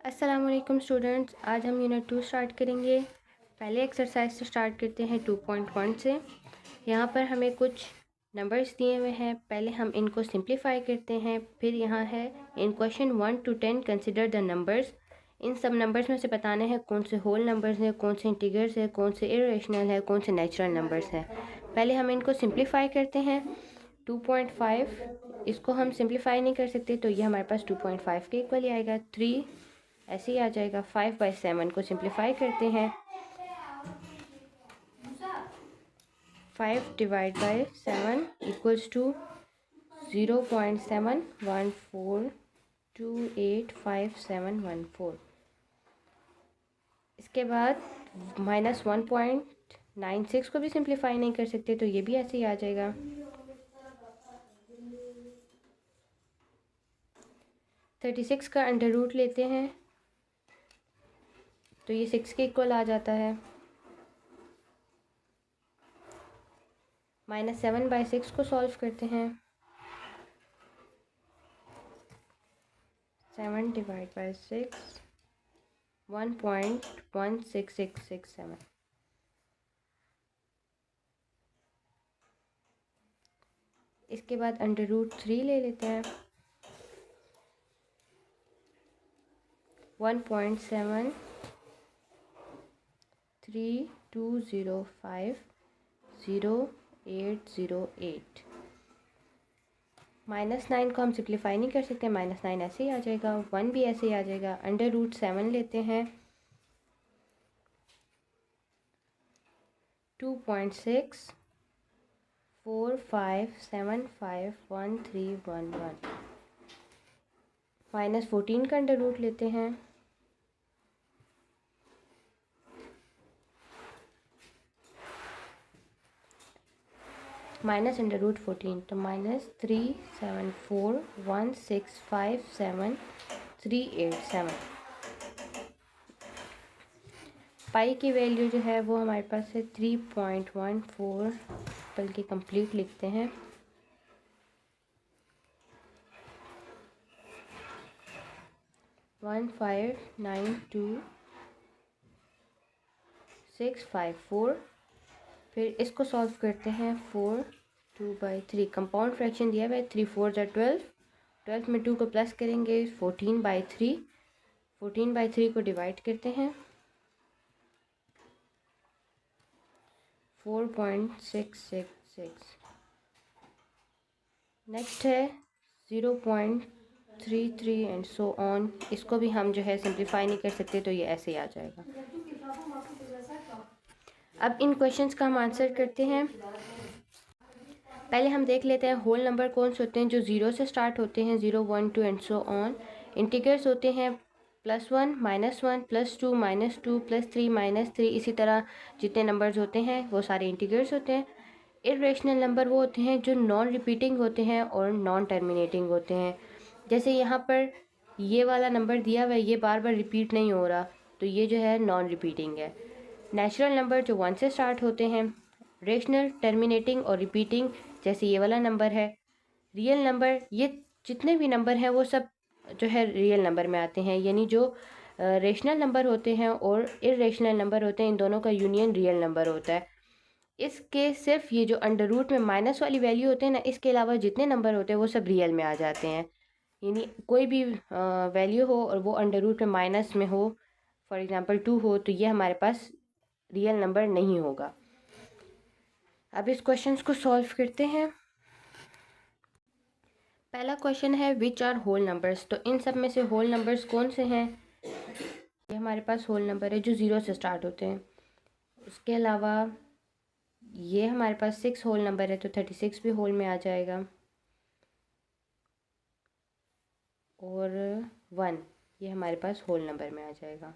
अस्सलाम वालेकुम स्टूडेंट्स, आज हम यूनिट 2 स्टार्ट करेंगे। पहले एक्सरसाइज से स्टार्ट करते हैं 2.1 से। यहाँ पर हमें कुछ नंबर्स दिए हुए हैं, पहले हम इनको सिंप्लीफाई करते हैं। फिर यहाँ है in question 1 to 10 consider the numbers. इन सब नंबर्स में से बताने हैं कौन से होल नंबर्स हैं, कौन से इंटीगर्स हैं, कौन से इरेशनल है, कौन से नेचुरल नंबर्स हैं। पहले हम इनको सिंप्लीफाई करते हैं। 2.5 इसको हम सिंप्लीफाई नहीं कर सकते, तो ये हमारे पास 2.5 के इक्वल ही आएगा। 3 ऐसे ही आ जाएगा। 5/7 को सिंप्लीफाई करते हैं। 5 डिवाइड बाई 7 इक्वल्स टू 0.714285714। इसके बाद -1.96 को भी सिंप्लीफाई नहीं कर सकते, तो ये भी ऐसे ही आ जाएगा। 36 का अंडर रूट लेते हैं, तो ये 6 के इक्वल आ जाता है। -7/6 को सॉल्व करते हैं। 7 डिवाइड बाई 6 1.16667। इसके बाद अंडर रूट 3 ले लेते हैं। 1.732050808। -9 को हम सिंप्लीफाई नहीं कर सकते, -9 ऐसे ही आ जाएगा। 1 भी ऐसे ही आ जाएगा। अंडर रूट 7 लेते हैं। 2.645751311। -14 का अंडर रूट लेते हैं। -√14, तो -3741657 पाई की वैल्यू जो है वो हमारे पास है 3.14, बल्कि कंप्लीट लिखते हैं। 1592654। फिर इसको सॉल्व करते हैं। 4/2 कंपाउंड फ्रैक्शन दिया हुआ है। 3 4 ज़ा 12। 12 में 2 को प्लस करेंगे। 14/3। 14/3 को डिवाइड करते हैं। 4.666। नेक्स्ट है 0.33 एंड सो ऑन। इसको भी हम जो है सिंप्लीफाई नहीं कर सकते, तो ये ऐसे ही आ जाएगा। अब इन क्वेश्चंस का हम आंसर करते हैं। पहले हम देख लेते हैं होल नंबर कौन से होते हैं जो 0 से स्टार्ट होते हैं। 0 1 2 एंड सो ऑन। इंटीगर्स होते हैं +1 -1 +2 -2 +3 -3। इसी तरह जितने नंबर्स होते हैं वो सारे इंटीगर्स होते हैं। इरेशनल नंबर वो होते हैं जो नॉन रिपीटिंग होते हैं और नॉन टर्मिनेटिंग होते हैं। जैसे यहाँ पर ये वाला नंबर दिया हुआ है, ये बार बार रिपीट नहीं हो रहा, तो ये जो है नॉन रिपीटिंग है। नेचुरल नंबर जो 1 से स्टार्ट होते हैं। रेशनल, टर्मिनेटिंग और रिपीटिंग, जैसे ये वाला नंबर है। रियल नंबर, ये जितने भी नंबर हैं वो सब जो है रियल नंबर में आते हैं, यानी जो रेशनल नंबर होते हैं और इरेशनल नंबर होते हैं, इन दोनों का यूनियन रियल नंबर होता है। इसके सिर्फ ये जो अंडर रूट में माइनस वाली वैल्यू होते हैं ना, इसके अलावा जितने नंबर होते हैं वो सब रियल में आ जाते हैं। यानी कोई भी वैल्यू हो और वो अंडर रूट में माइनस में हो, फॉर एग्ज़ाम्पल 2 हो, तो ये हमारे पास रियल नंबर नहीं होगा। अब इस क्वेश्चन को सॉल्व करते हैं। पहला क्वेश्चन है विच आर होल नंबर्स। तो इन सब में से होल नंबर्स कौन से हैं? ये हमारे पास होल नंबर है जो 0 से स्टार्ट होते हैं। उसके अलावा ये हमारे पास 6 होल नंबर है, तो 36 भी होल में आ जाएगा। और 1 ये हमारे पास होल नंबर में आ जाएगा।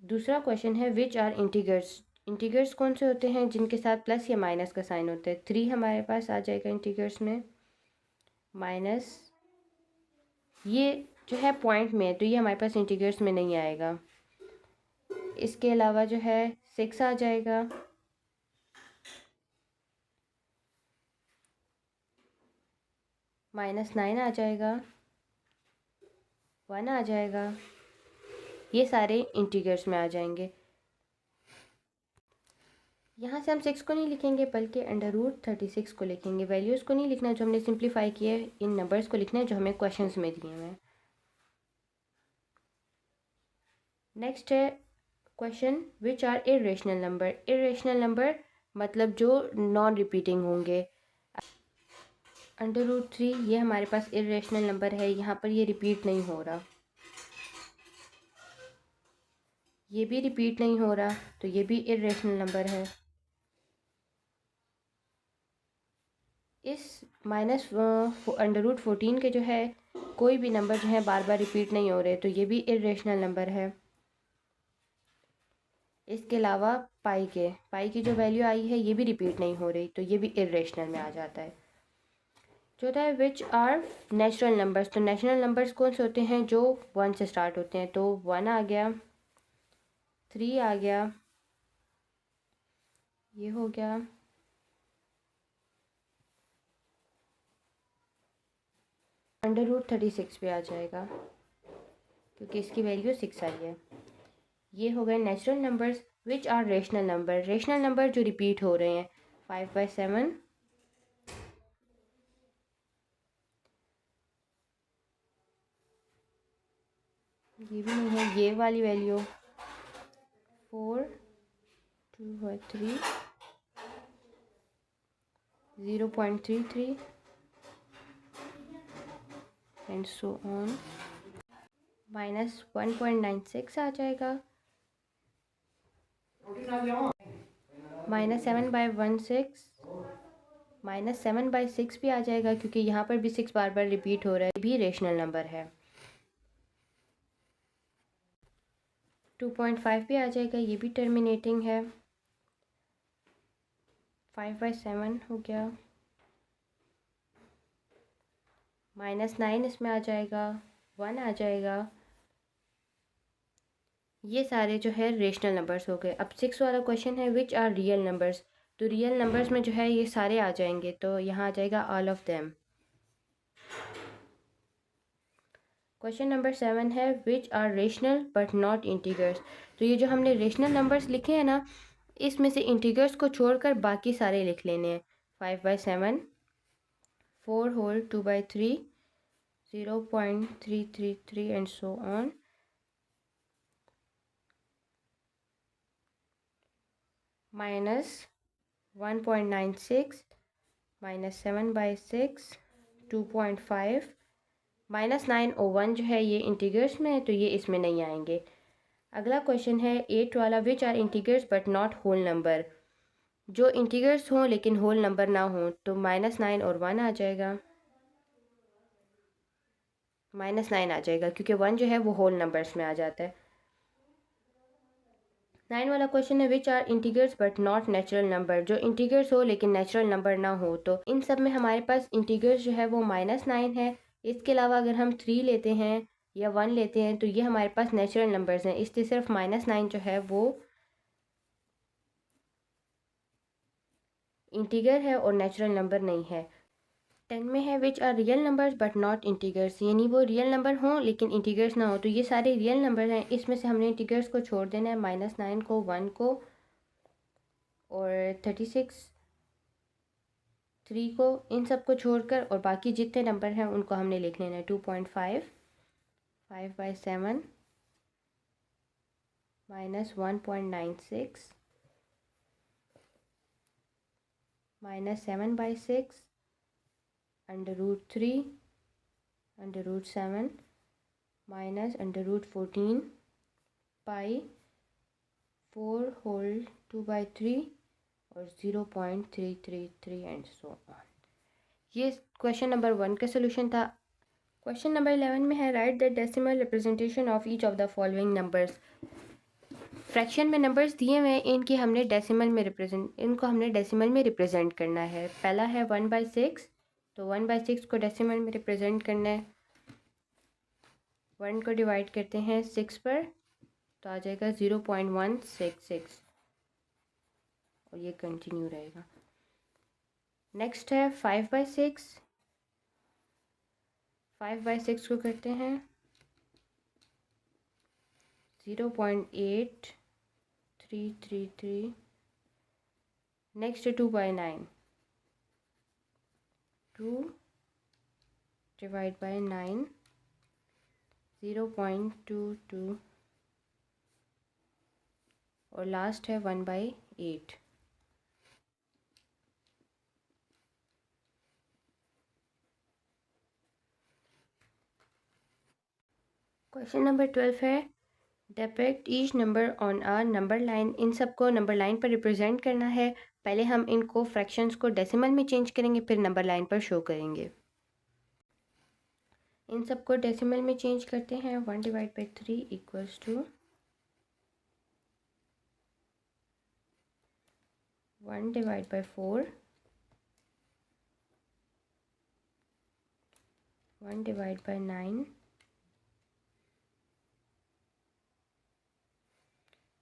दूसरा क्वेश्चन है विच आर इंटीगर्स। इंटीगर्स कौन से होते हैं जिनके साथ प्लस या माइनस का साइन होता है। 3 हमारे पास आ जाएगा इंटीगर्स में। माइनस ये जो है पॉइंट में है, तो ये हमारे पास इंटीगर्स में नहीं आएगा। इसके अलावा जो है 6 आ जाएगा। -9 आ जाएगा। 1 आ जाएगा। ये सारे इंटीजर्स में आ जाएंगे। यहाँ से हम 6 को नहीं लिखेंगे बल्कि √36 को लिखेंगे। वैल्यूज़ को नहीं लिखना जो हमने सिंप्लीफाई किया है, इन नंबर्स को लिखना है जो हमें क्वेश्चंस में दिए हुए हैं। नेक्स्ट है question which are irrational number. Irrational number मतलब जो नॉन रिपीटिंग होंगे। √3 ये हमारे पास इरेशनल नंबर है, यहाँ पर ये रिपीट नहीं हो रहा, ये भी रिपीट नहीं हो रहा, तो ये भी इरेशनल नंबर है। इस -√14 के जो है कोई भी नंबर जो है बार बार रिपीट नहीं हो रहे, तो ये भी इरेशनल नंबर है। इसके अलावा पाई की जो वैल्यू आई है ये भी रिपीट नहीं हो रही, तो ये भी इरेशनल में आ जाता है। चौथा है विच आर नेचुरल नंबर्स। तो नेचुरल नंबर्स कौन से होते हैं जो 1 से स्टार्ट होते हैं। तो 1 आ गया, 3 आ गया, ये हो गया, √36 पे आ जाएगा क्योंकि इसकी वैल्यू 6 आई है। ये हो गए natural numbers. Which are rational number. Rational number जो रिपीट हो रहे हैं 5/7, ये भी नहीं है, ये वाली वैल्यू 4, 2/3, 0.33 एंड सो ऑन, -1.96 आ जाएगा, -7/16, -7/6 भी आ जाएगा क्योंकि यहाँ पर भी 6 बार बार रिपीट हो रहा है, भी रेशनल नंबर है। 2.5 भी आ जाएगा, ये भी टर्मिनेटिंग है। 5/7 हो गया, -9 इसमें आ जाएगा, 1 आ जाएगा। ये सारे जो है रेशनल नंबर्स हो गए। अब 6 वाला क्वेश्चन है विच आर रियल नंबर्स। तो रियल नंबर्स में जो है ये सारे आ जाएंगे, तो यहाँ आ जाएगा all of them. Question number 7 है which are rational but not integers. तो ये जो हमने रेशनल नंबर्स लिखे हैं ना, इसमें से इंटीजर्स को छोड़कर बाकी सारे लिख लेने हैं। 5/7, 4 होल 2/3, 0.333 एंड सो ऑन, -1.96, -7/6, 2.5, -9 और 1 जो है ये इंटीजर्स में है, तो ये इसमें नहीं आएंगे। अगला क्वेश्चन है 8 वाला which are integers but not whole number. जो इंटीजर्स हों लेकिन होल नंबर ना हो, तो -9 और 1 आ जाएगा, -9 आ जाएगा क्योंकि 1 जो है वो होल नंबर्स में आ जाता है। 9 वाला क्वेश्चन है which are integers but not natural number. जो इंटीजर्स हो लेकिन नेचुरल नंबर ना हो, तो इन सब में हमारे पास इंटीजर्स जो है वो -9 है। इसके अलावा अगर हम 3 लेते हैं या 1 लेते हैं तो ये हमारे पास नेचुरल नंबर्स हैं, इसलिए सिर्फ -9 जो है वो इंटीजर है और नेचुरल नंबर नहीं है। 10 में है which are real numbers but not integers, यानी वो रियल नंबर हों लेकिन इंटीजर्स ना हो, तो ये सारे रियल नंबर हैं। इसमें से हमने इंटीजर्स को छोड़ देना है, -9 को, 1 को और 36, 3 को, इन सब को छोड़कर और बाकी जितने नंबर हैं उनको हमने लिख लेना है। 2.5, 5/7, -1.96, -7/6, √3, √7, -√14, पाई, 4 होल 2/3 और 0.333 एंड सो ऑन। ये क्वेश्चन नंबर 1 का सोल्यूशन था। क्वेश्चन नंबर 11 में है right the decimal representation of each of the following numbers. Fraction में नंबर्स दिए हुए हैं, इनको हमने डेसिमल में रिप्रेजेंट करना है। पहला है 1/6, तो 1/6 को डेसिमल में रिप्रेजेंट करना है। 1 को डिवाइड करते हैं 6 पर, तो आ जाएगा 0.166 और ये कंटिन्यू रहेगा। नेक्स्ट है 5/6, 5/6 को करते हैं 0.8333 next to 2 by 9. 2 divide by 9 0.22 और लास्ट है 1/8. क्वेश्चन नंबर 12 है depict each number on a number line. इन सबको नंबर लाइन पर रिप्रेजेंट करना है. पहले हम इनको फ्रैक्शंस को डेसिमल में चेंज करेंगे, फिर नंबर लाइन पर शो करेंगे. इन सबको डेसिमल में चेंज करते हैं. 1/3 इक्वल्स टू 1/4, 1/9,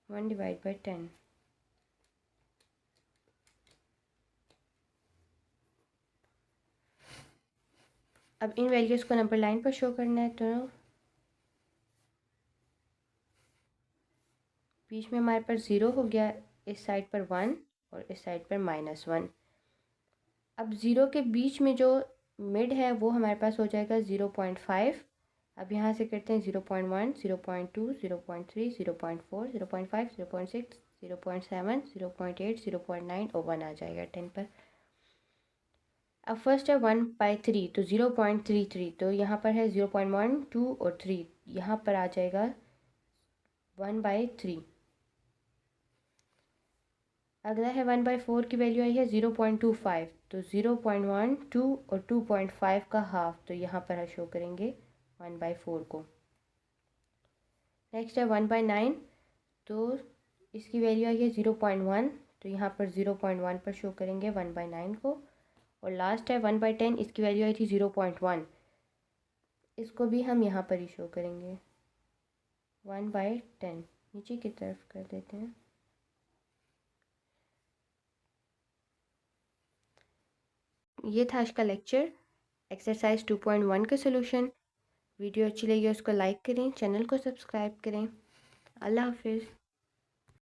1/10. अब इन वैल्यूज़ को नंबर लाइन पर शो करना है. तो बीच में हमारे पास 0 हो गया, इस साइड पर 1 और इस साइड पर -1. अब 0 के बीच में जो मिड है वो हमारे पास हो जाएगा 0.5. अब यहाँ से करते हैं 0.1, 0.2, 0.3, 0.4, 0.5, 0.6, 0.7, 0.8, 0.9 और 1 आ जाएगा 10 पर. अब फर्स्ट है 1/3 तो 0.33. तो यहाँ पर है 0.1, 2 और 3. यहाँ पर आ जाएगा 1/3. अगला है 1/4 की वैल्यू आई है 0.25. तो 0.1, 2 और 2.5 का हाफ. तो यहाँ पर शो करेंगे 1/4 को. नेक्स्ट है 1/9. तो इसकी वैल्यू आई है 0.1. तो यहाँ पर 0.1 पर शो करेंगे 1/9 को. और लास्ट है 1/10. इसकी वैल्यू आई थी 0.1. इसको भी हम यहाँ पर ही शो करेंगे 1/10. नीचे की तरफ कर देते हैं. ये था आज का लेक्चर, एक्सरसाइज 2.1 का सोल्यूशन. वीडियो अच्छी लगी उसको लाइक करें, चैनल को सब्सक्राइब करें. अल्लाह हाफिज़.